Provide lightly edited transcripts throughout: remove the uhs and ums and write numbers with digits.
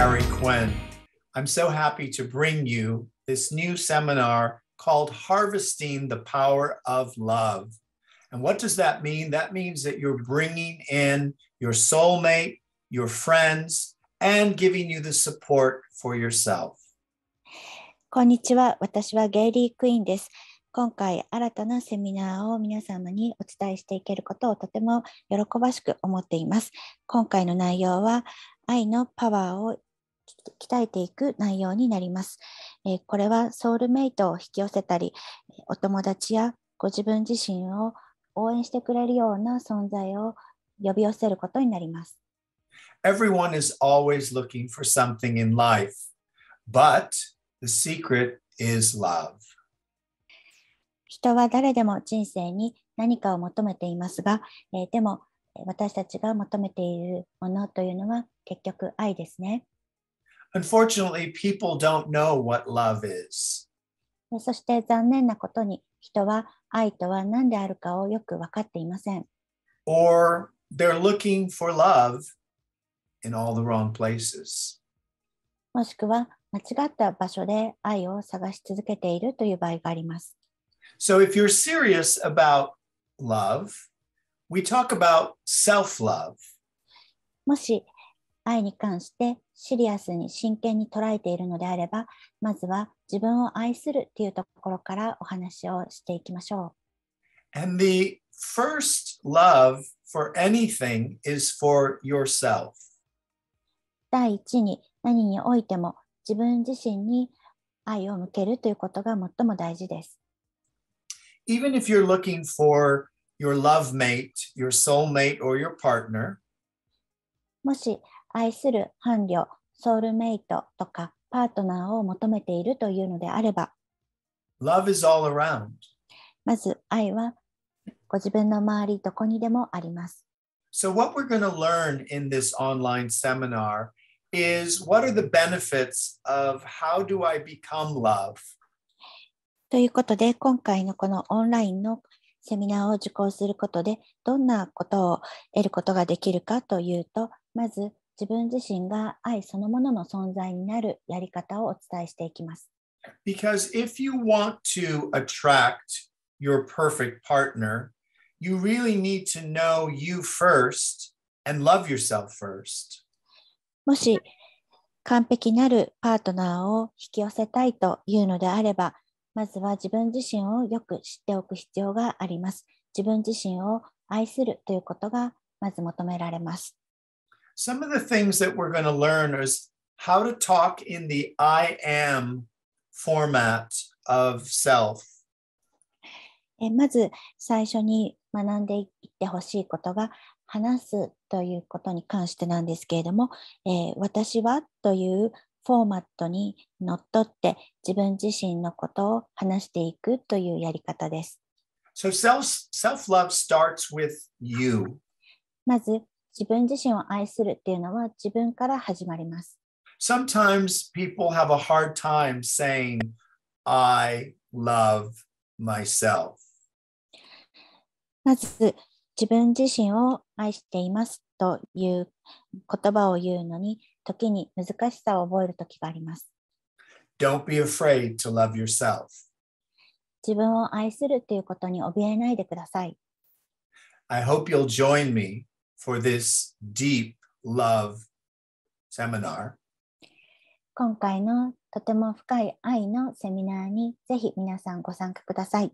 Gary Quinn. I'm so happy to bring you this new seminar called Harvesting the Power of Love. And what does that mean? That means that you're bringing in your soulmate, your friends, and giving you the support for yourself. こんにちは。私はゲイリー・クイーンです。今回新たなセミナーを皆様にお伝えしていけることをとても喜ばしく思っています。今回の内容は愛のパワーを鍛えていく内容になります。これはソウルメイトを引き寄せたり、お友達やご自分自身を応援してくれるような存在を呼び寄せることになります。Everyone is always looking for something in life, but the secret is love. 人は誰でも人生に何かを求めていますが、でも私たちが求めているものというのは結局愛ですね。Unfortunately, people don't know what love is. そして残念なことに人は愛とは何であるかをよく分かっていません。Or they're looking for love in all the wrong places. もしくは間違った場所で愛を探し続けているという場合があります。So if you're serious about love, we talk about self-love. もし愛に関してシリアスに真剣に捉えているのであれば、まずは自分を愛するというところからお話をしていきましょう。And the first love for anything is for yourself. 第一に何においても自分自身に愛を向けるということが最も大事です。Even if you're looking for your love mate, your soulmate, or your partner, もし愛する伴侶、ソウルメイトとかパートナーを求めているというのであれば、Love is all around. まず愛はご自分の周りどこにでもあります。So what we're going to learn in this online seminar is what are the benefits of how do I become love? ということで、今回のこのオンラインのセミナーを受講することで、どんなことを得ることができるかというと、まず自分自身が愛そのものの存在になるやり方をお伝えしていきます。Because if you want to attract your perfect partner, you really need to know you first and love yourself first. もし完璧なるパートナーを引き寄せたいというのであれば、まずは自分自身をよく知っておく必要があります。自分自身を愛するということがまず求められます。Some of the things that we're going to learn is how to talk in the I am format of self. まず最初に学んでいってほしいことが話すということに関してなんですけれども、私はというフォーマットにのっとって自分自身のことを話していくというやり方です。So self-love starts with you. まず自分自身を愛するっていうのは自分から始まります。Sometimes people have a hard time saying, I love myself. まず自分自身を愛していますという言葉を言うのに時に難しさを覚える時があります。Don't be afraid to love yourself. 自分を愛するということに怯えないでください。I hope you'll join me for this deep love seminar. 今回のとても深い愛のセミナーにぜひ皆さんご参加ください。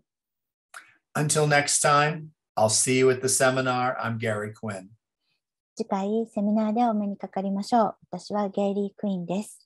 Until next time, I'll see you at the seminar. I'm Gary Quinn. 次回セミナーでお目にかかりましょう。私はゲイリー・クイーンです。